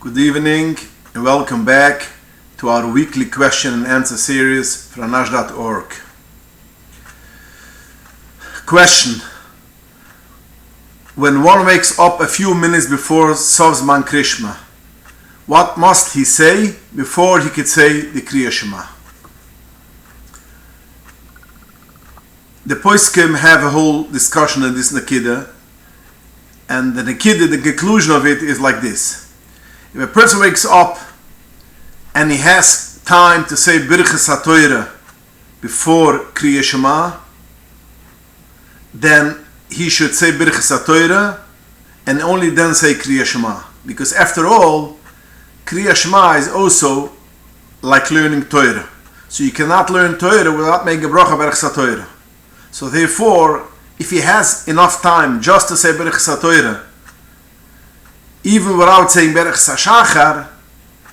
Good evening and welcome back to our weekly question and answer series from anash.org. Question: when one wakes up a few minutes before Sovzman Krishma, what must he say before he could say the Kriya Shema? The poskim have a whole discussion on this Nakida, and the Nakida, the conclusion of it is like this. If a person wakes up and he has time to say Birchas HaTorah before Kriya Shema, then he should say Birchas HaTorah and only then say Kriya Shema. Because after all, Kriya Shema is also like learning Torah. So you cannot learn Torah without making a bracha Birchas HaTorah. So therefore, if he has enough time just to say Birchas HaTorah, even without saying Birchas HaShachar,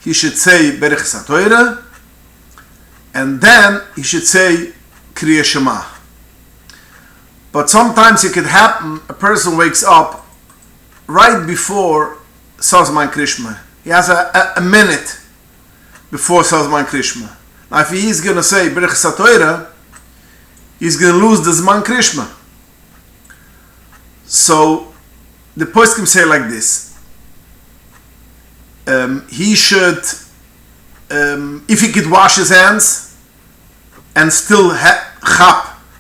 he should say Birchas HaTorah, and then he should say Kriya Shema. But sometimes it could happen, a person wakes up right before Sovzman Krishma. He has a minute before Sovzman Krishma. Now if he is going to say Birchas HaTorah, he's going to lose the Zman Krishma. So the poskim say like this. He should, if he could wash his hands and still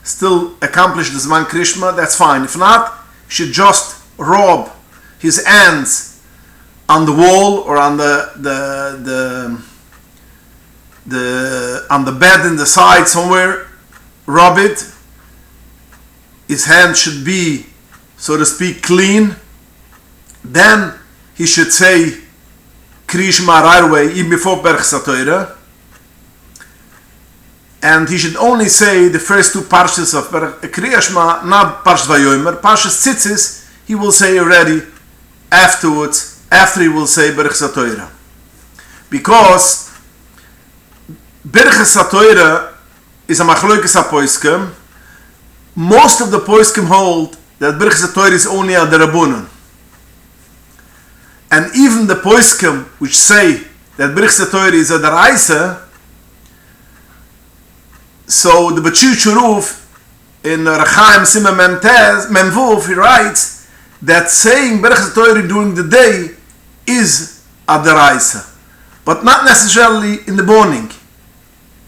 still accomplish the Zman Krishma, that's fine. If not, he should just rub his hands on the wall or on the on the bed in the side somewhere. Rub it. His hand should be, so to speak, clean. Then he should say Kriya Shema right away, even before Birchas HaTorah. And he should only say the first two parshas of Kriya Shema, not Parshas Vayomer. Parshas Tzitzis, he will say already afterwards, after he will say Birchas HaTorah. Because Birchas HaTorah is a machloikes ha-poiskim. Most of the poiskim hold that Birchas HaTorah is only a derabunan. And even the poiskim which say that Birchas HaTorah is a deraisa, so the Bachir Churuf in Rachaim Sima Memvuf, he writes that saying Birchas HaTorah during the day is a deraisa, but not necessarily in the morning.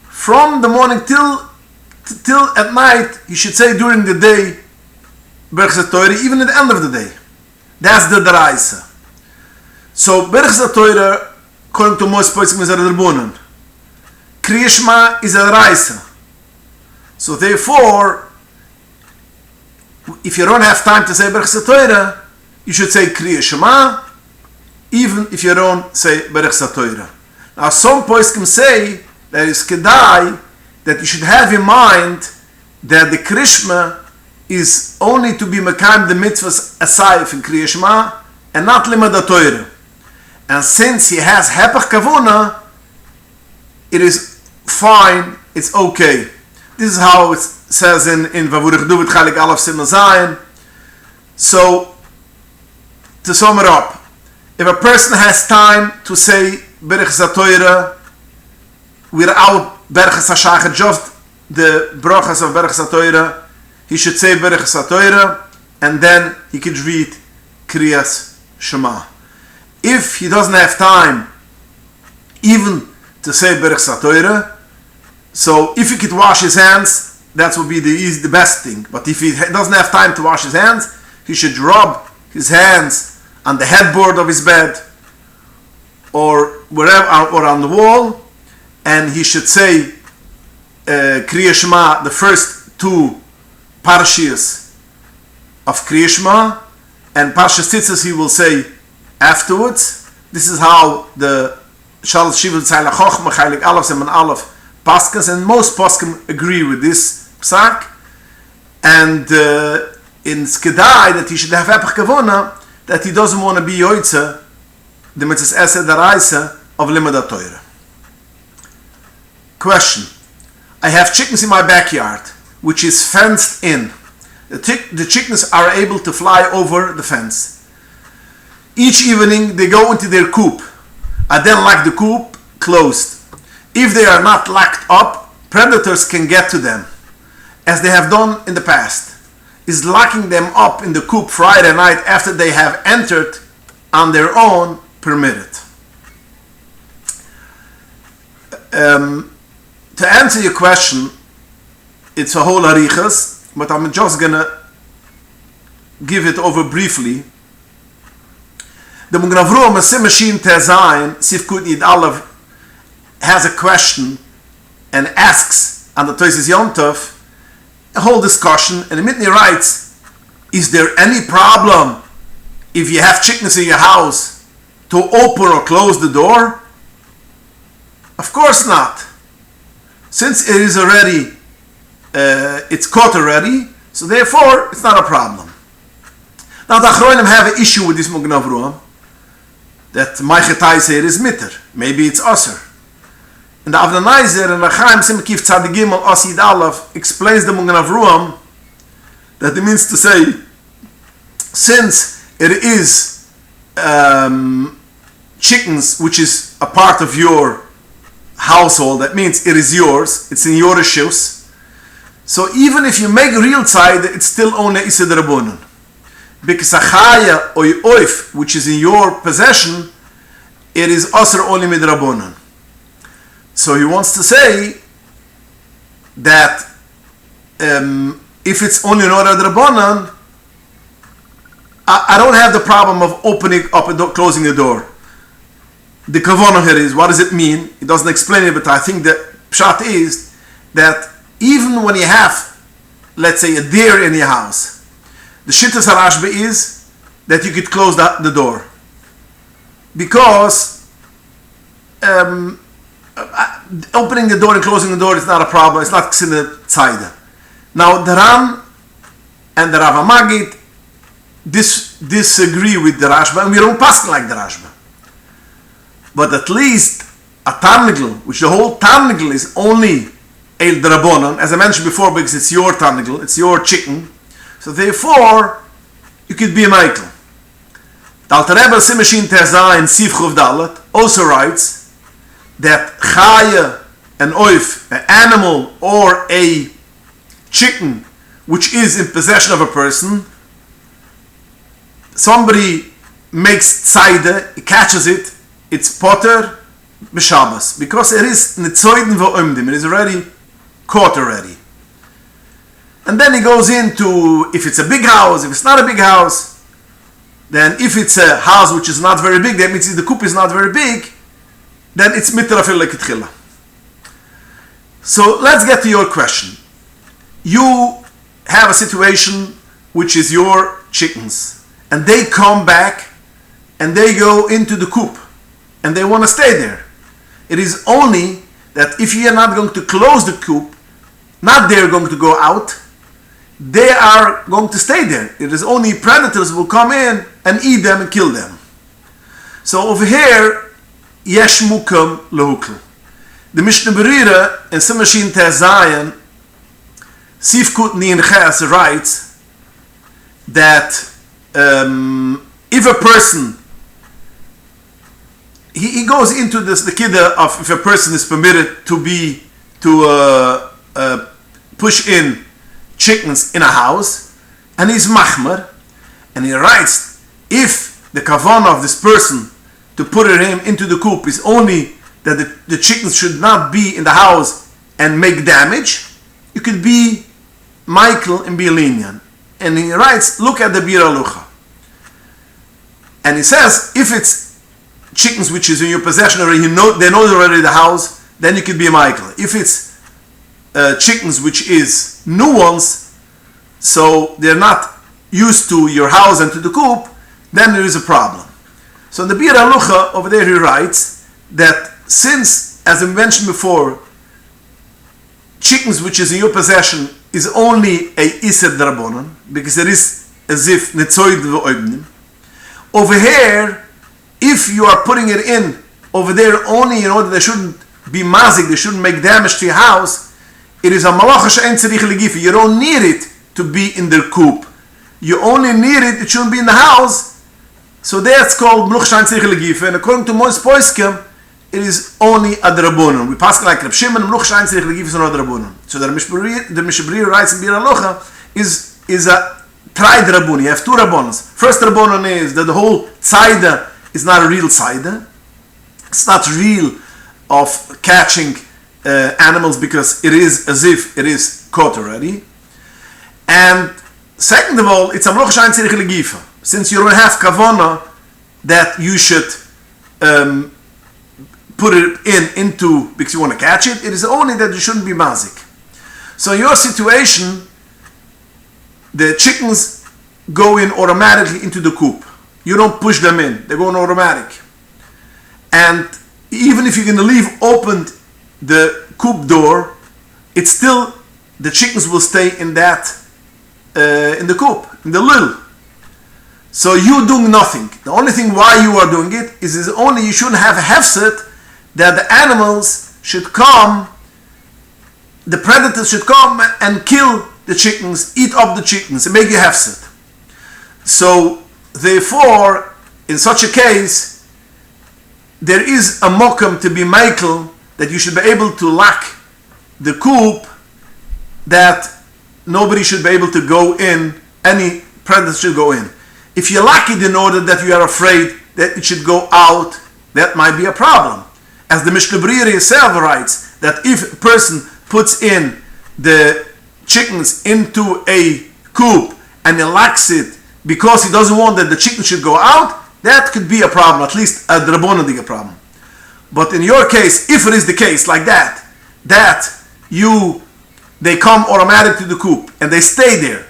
From the morning till at night, he should say during the day Birchas HaTorah, even at the end of the day. That's the deraisa. So Birchas HaTorah, according to most poskim, is a derbunan. Kriya Shema is a deraisa. So therefore, if you don't have time to say Birchas HaTorah, you should say Kriya Shema, even if you don't say Birchas HaTorah. Now some poskim say that it's kedai, that you should have in mind that the Krishma is only to be mekayim the mitzvahs asayif in Kriya Shema and not limad HaTorah. And since he has hepach kavuna, it is fine, it's okay. This is how it says in Vavurich Chalik Alaf Simon Zayin. So, to sum it up, if a person has time to say Birchas HaTorah without Birchas HaShachar, just the brachas of Birchas HaTorah, he should say Birchas HaTorah, and then he could read Kriyas Shema. If he doesn't have time even to say Birchas HaTorah, so if he could wash his hands, that would be the best thing. But if he doesn't have time to wash his hands, he should rub his hands on the headboard of his bed or wherever, or on the wall, and he should say Kriya Shema, the first two parshias of Kriya Shema, and Parshas Tzitzis he will say afterwards. This is how the Shalosh Shivul Tzayla Chochma Chaylik Alaf Seman Alaf Paskas, and most Paskim agree with this psak. And in Skedai, that he should have Epach Kavona, that he doesn't want to be Yoitza, the Mitzvahs Esed Daraisa of Limud HaTorah. Question: I have chickens in my backyard, which is fenced in. The chickens are able to fly over the fence. Each evening they go into their coop. I then lock the coop closed. If they are not locked up, predators can get to them, as they have done in the past. Is locking them up in the coop Friday night after they have entered on their own permitted? To answer your question, it's a whole arichas, but I'm just gonna give it over briefly. The Mugnavrua Masimashim Tezain Sifkut Yid Aleph has a question and asks on the Toises Yontov a whole discussion, and the Mitni writes, is there any problem if you have chickens in your house to open or close the door? Of course not. Since it is already, it's caught already, so therefore it's not a problem. Now the Achronim have an issue with this Mugnavruam, that Maichetai here is mitter. Maybe it's Aser. And the Avnanizer and Rachaim Simkif Tzadigim al Asid Aleph explains the Mugnavruam that it means to say, since it is chickens which is a part of your household, that means it is yours, it's in your rishus. So even if you make real tzayda, it's still only Ised Rabbonon. Because a chaya or oif, which is in your possession, it is Aser only mid Rabbonon. So he wants to say that if it's only in order Rabbonon, I don't have the problem of opening up and closing the door. The kavanah here is, what does it mean? It doesn't explain it, but I think the pshat is that even when you have, let's say, a deer in your house, the shittas harashba is that you could close the door. Because opening the door and closing the door is not a problem, it's not ksina tzayda. Now, the Ram and the Rav Magid disagree with the Rashba, and we don't pass like the Rashba. But at least a Ternagel, which the whole Ternagel is only El Drabonon, as I mentioned before, because it's your Ternagel, it's your chicken, so therefore you could be a Michael. The Alter Rebbe Simeshin Teza in Sif Chov Dalet also writes that Chaya, an oif, an animal or a chicken which is in possession of a person, somebody makes tzayde, he catches it, it's potter b'Shabbos, because it is netzoiden v'omdim, it is already caught already. And then he goes into, if it's a big house, if it's not a big house, then if it's a house which is not very big, that means the coop is not very big, then it's mitter afil lekitchila. So let's get to your question. You have a situation which is your chickens, and they come back and they go into the coop and they want to stay there. It is only that if you are not going to close the coop, not they're going to go out, they are going to stay there. It is only predators will come in and eat them and kill them. So over here, yesh mukam lehukl. The Mishnah Berira in Simashin Tezayan, Sifkut Nin Ches writes that if a person, he goes into this the kidda of if a person is permitted to push in chickens in a house, and he's machmer, and he writes if the kavanah of this person to put him into the coop is only that the chickens should not be in the house and make damage, you could be Michael and be lenient. And he writes, look at the Bira Lucha. And he says, if it's chickens which is in your possession already, they know already the house, then you could be a Michael. If it's chickens which is new ones, so they're not used to your house and to the coop, then there is a problem. So in the Bira Lucha, over there he writes that since, as I mentioned before, chickens which is in your possession is only a Ised Drabonon, because it is as if Netzoid v'oibnim. Over here, if you are putting it in over there only in order they shouldn't be mazik, they shouldn't make damage to your house, it is a malacha she'en tzarich legifi. You don't need it to be in their coop. You only need it, it shouldn't be in the house, So that's called Mluch Shain Tzrich Legifa, and according to most Poiskim, it is only a drabonon. We pass like Reb Shimon, Mluch Shain Tzrich Legifa is not a drabonon. So the Mishabri writes in Bir Alocha is a tri drabon. You have two rabonons. First drabonon is that the whole tzayda is not a real tzayda. It's not real of catching animals because it is as if it is caught already. And second of all, it's a Mluch Shain Tzrich Legifa. Since you don't have kavana that you should put it into because you want to catch it, it is only that you shouldn't be mazik. So in your situation, the chickens go in automatically into the coop. You don't push them in, they go in automatic. And even if you're going to leave open the coop door, it's still, the chickens will stay in that, in the coop, in the lil. So you're doing nothing. The only thing why you are doing it is only you shouldn't have a hefset that the animals should come, the predators should come and kill the chickens, eat up the chickens, and make you hefset. So therefore, in such a case, there is a mokum to be Michael that you should be able to lock the coop, that nobody should be able to go in, any predator should go in. If you lock it in order that you are afraid that it should go out, that might be a problem. As the Mishnah Berurah itself writes, that if a person puts in the chickens into a coop and he locks it because he doesn't want that the chicken should go out, that could be a problem, at least a drabonadig problem. But in your case, if it is the case like that, they come automatic to the coop and they stay there.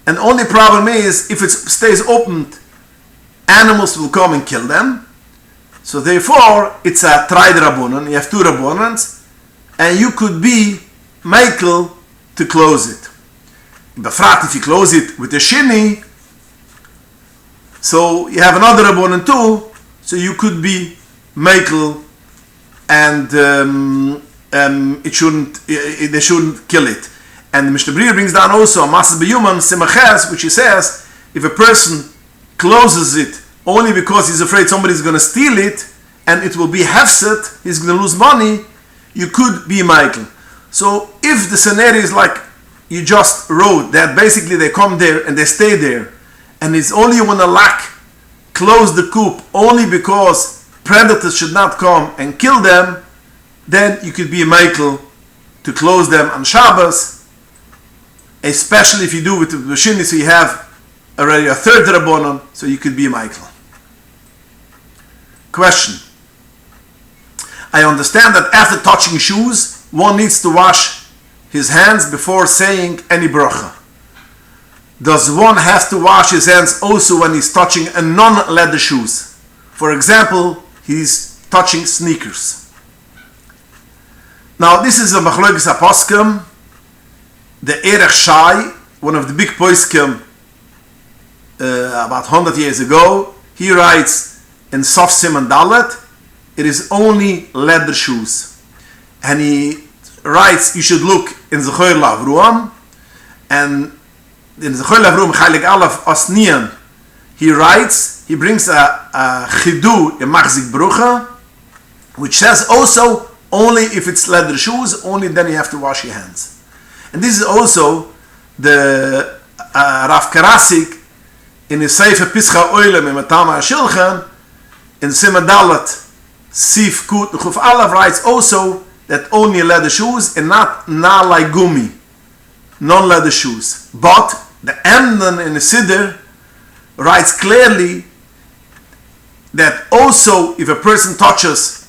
And the only problem is, if it stays open, animals will come and kill them. So therefore, it's a tri drabonon. You have two rabonans, and you could be Michael to close it. Befrat, if you close it with a shini, so you have another rabonon too, so you could be Michael, and they shouldn't kill it. And the Mishnah Berurah brings down also a Masas B'Yuman Simaches, which he says, if a person closes it only because he's afraid somebody is going to steal it, and it will be hefset, he's going to lose money, you could be Michael. So if the scenario is like you just wrote, that basically they come there and they stay there, and it's only you want to close the coop only because predators should not come and kill them, then you could be Michael to close them on Shabbos, especially if you do with the Shini, so you have already a third Rabbonon, so you could be Michael. Question. I understand that after touching shoes, one needs to wash his hands before saying any bracha. Does one have to wash his hands also when he's touching a non-leather shoes? For example, he's touching sneakers. Now this is a machlokes aposkim. The Erech Shai, one of the big poskim about 100 years ago, he writes in Sof Siman Dalet, it is only leather shoes. And he writes, you should look in Zechor Lavruam, and in Zechor Lavruam Chaylik Aleph Osnian, he writes, he brings a chidu in Machzik Brucha, which says also, only if it's leather shoes, only then you have to wash your hands. And this is also the Rav Karasik in his Sefer Pischa Oilem in Matama Shilchan, in Siman Dalet Sif Kut Chuf Alav writes also that only leather shoes and not nalai gumi, non-leather shoes. But the Emden in the Siddur writes clearly that also if a person touches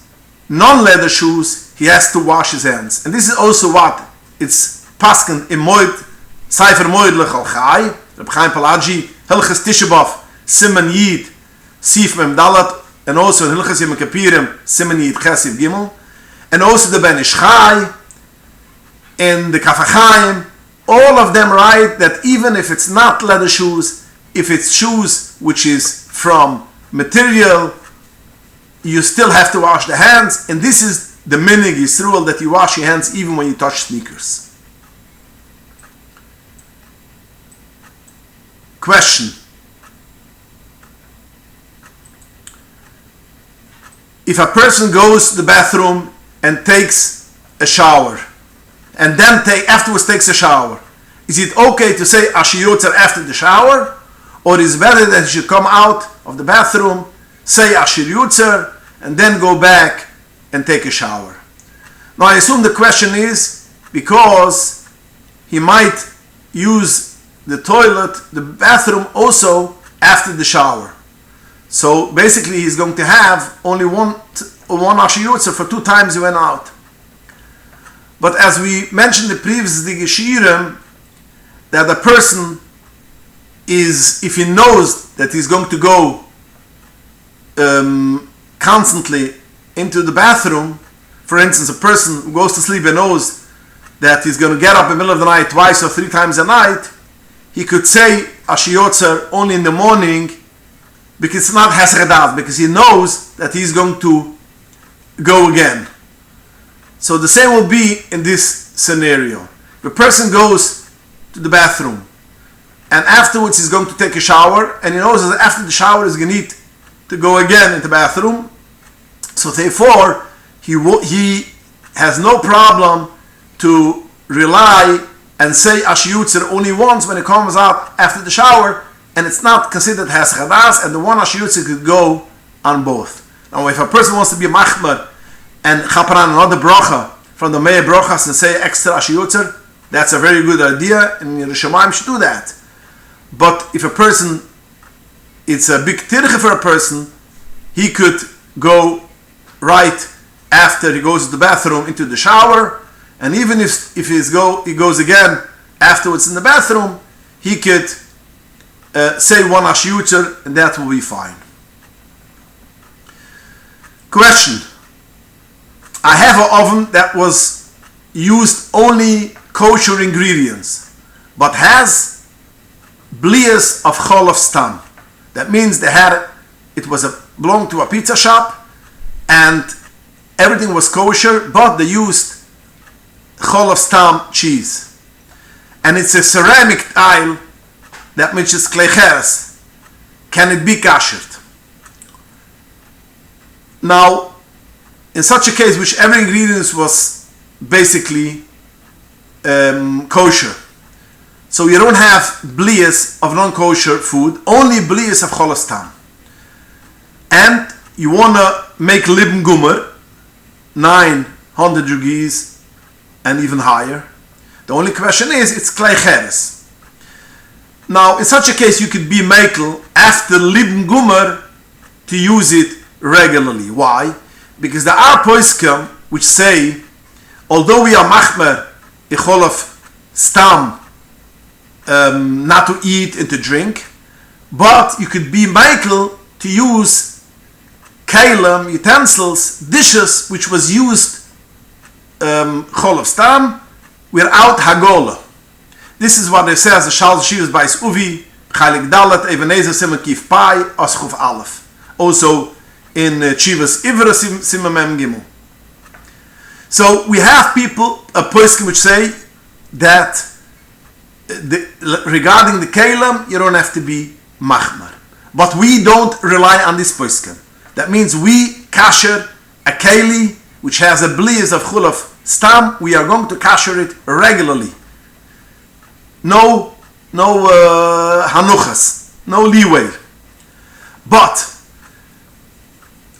non-leather shoes, he has to wash his hands. And this is also what it's pasken in Moed, Sefer Moed Lechal Chai, Reb Chaim Palaji, Hilches Tishabov, Siman Yid, Sif Mem Dalat, and also in Hilches Yom Kippurim, Siman Yid Chesiv Gimel, and also the Ben Ish Chai, and the Kaf HaChaim, all of them write that even if it's not leather shoes, if it's shoes which is from material, you still have to wash the hands, and this is the minig Yisrael, that you wash your hands even when you touch sneakers. Question. if a person goes to the bathroom and takes a shower, and then afterwards takes a shower, is it okay to say asher yotzer after the shower, or is it better that he should come out of the bathroom, say asher yotzer, and then go back and take a shower? Now I assume the question is because he might use the toilet, the bathroom also after the shower. So basically he's going to have only one asher yotzer for 2 times he went out. But as we mentioned the previous shiurim, that a person is, if he knows that he's going to go constantly into the bathroom, for instance, a person who goes to sleep and knows that he's going to get up in the middle of the night 2 or 3 times a night, he could say asher yotzer only in the morning, because it's not hesredav, because he knows that he's going to go again. So the same will be in this scenario. If a person goes to the bathroom and afterwards he's going to take a shower, and he knows that after the shower he's going to need to go again into the bathroom, so therefore he has no problem to rely and say asher yotzer only once when he comes out after the shower, and it's not considered hesredas, and the one asher yotzer could go on both. Now if a person wants to be machmer and chaparan another bracha from the Meir brachas and say extra asher yotzer, that's a very good idea, and Yerushalayim should do that. But if a person, it's a big tirche for a person, he could go right after he goes to the bathroom into the shower, and even if he goes again afterwards in the bathroom, he could say one asher yotzer, and that will be fine. Question: I have an oven that was used only kosher ingredients, but has blias of cholav stam. That means it belonged to a pizza shop, and everything was kosher, but they used cholav stam cheese, and it's a ceramic tile, that which is kleicheres. Can it be kashered? Now, in such a case, which every ingredient was basically kosher, so you don't have blias of non-kosher food, only blias of cholav stam, and you want to make libn gumer 900 degrees and even higher. The only question is, it's kleicheres. Now, in such a case, you could be makel after libn gumer to use it regularly. Why? Because there are poskim which say, although we are machmer cholav stam, not to eat and to drink, but you could be makel to use kalim, utensils, dishes which was used cholav stam without hagola. This is what it says, the Shal Shivas by Uvi, Chalik Dalat, Ebenezer Simon Kif Pai, Oschuf Aleph. Also in Chivas Ivra Simon Mem Gimel. So we have people, a poskim which say that regarding the kalim, you don't have to be machmer. But we don't rely on this poskim. That means we kasher a keli which has a blias of chulav stam, we are going to kasher it regularly. No hanuchas, no leeway. But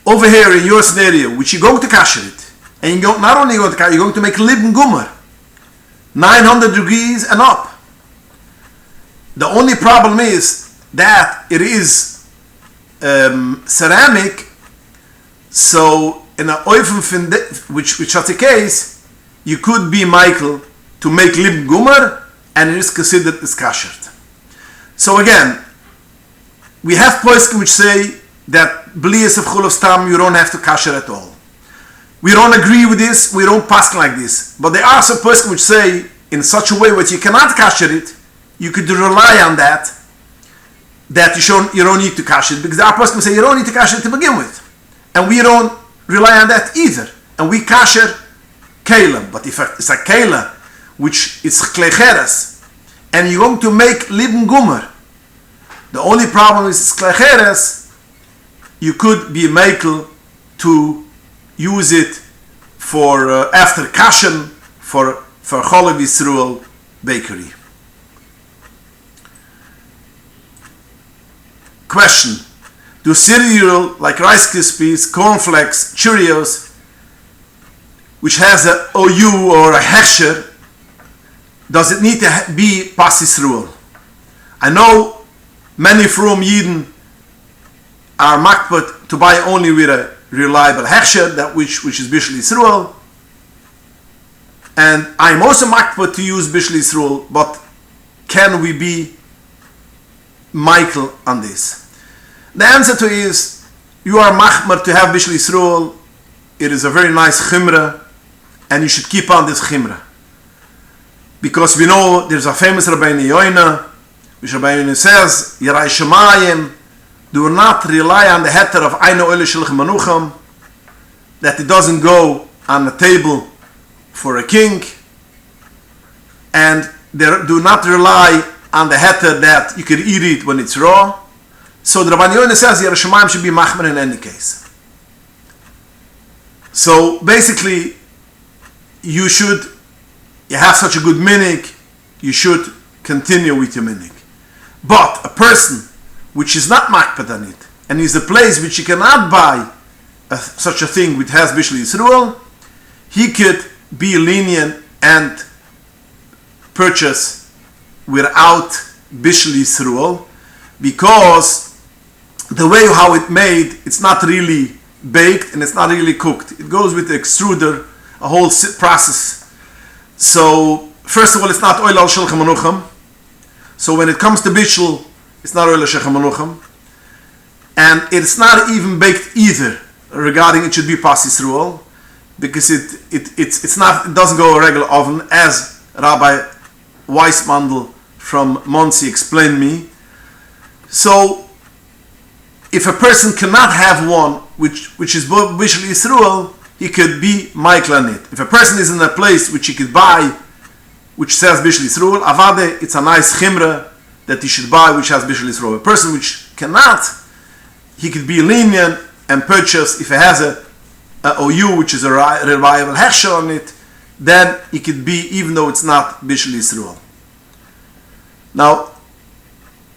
over here in your scenario, which you're going to kasher it, and you're not only going to kasher, you're going to make libn gumer 900 degrees and up. The only problem is that it is ceramic, so in an oven, which is the case, you could be Michael to make libn gumer, and it is considered as kashered. So again, we have poskim which say that blias of chulav stam you don't have to kasher at all. We don't agree with this, we don't pass like this. But there are some poskim which say in such a way that you cannot kasher it, you could rely on that you don't need to kasher it, because there are poskim say you don't need to kasher it to begin with. And we don't rely on that either. And we kasher kalim. But if it's a kalim which is kleicheres, and you're going to make libn gumer, the only problem is kleicheres, you could be makel to use it for after kashen for Cholav Yisrael bakery. Question: do cereal like Rice Krispies, cornflakes, Cheerios, which has a OU or a hechsher, does it need to be Pas Yisrael? I know many from Yidden are makput to buy only with a reliable hechsher, that which is Bishul Yisrael, and I'm also makput to use Bishul Yisrael, but can we be Michael on this? The answer to is, you are machmer to have Bishul Yisrael. It is a very nice chimra, and you should keep on this chimra. Because we know there's a famous Rabbeinu Yoina, which Rabbeinu Yoina says, Yirai Shemayim, do not rely on the heter of Eino Oile Shilch Manucham, that it doesn't go on the table for a king, and do not rely on the heter that you can eat it when it's raw. So the Rabbeinu Yoina says Yirai Shemayim should be machmer in any case. So basically, you have such a good minig, you should continue with your minig. But a person which is not makped on it, and is a place which you cannot buy such a thing which has Bishul Yisrael, he could be lenient and purchase without Bishul Yisrael, because the way how it made, it's not really baked and it's not really cooked. It goes with the extruder, a whole process. So first of all, it's not oil al shel manucham. So when it comes to bishul, it's not oil al shel manucham, and it's not even baked either. Regarding it should be pas Yisrael, because it doesn't go a regular oven, as Rabbi Weissmandel from Monsi explained me. So if a person cannot have one which is bishul Yisrael, he could be Michael on it. If a person is in a place which he could buy, which says Bishul Yisrael, avade, it's a nice chimra that he should buy which has Bishul Yisrael. A person which cannot, he could be lenient and purchase, if he has a OU which is a reliable hechsher on it, then he could be, even though it's not Bishul Yisrael. Now,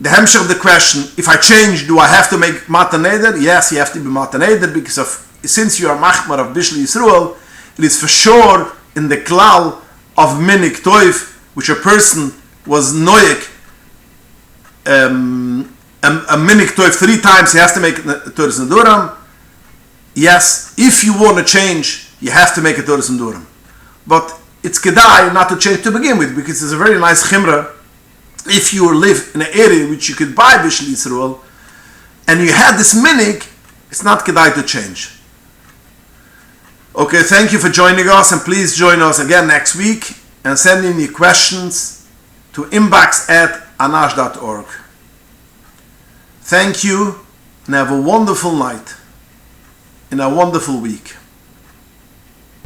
the hemshech of the question, if I change, do I have to make matan neder? Yes, you have to be matan neder, because since you are machmar of Bishul Yisrael, it is for sure in the klal of minik toif, which a person was noyek a minik toif 3 times, he has to make a toris neduram. Yes, if you want to change, you have to make a toris neduram. But it's kedai not to change to begin with, because it's a very nice chimra. If you live in an area which you could buy Bishul Yisrael, and you had this minik, it's not kedai to change. Okay, thank you for joining us, and please join us again next week, and send in your questions to inbox@anash.org. Thank you, and have a wonderful night, and a wonderful week.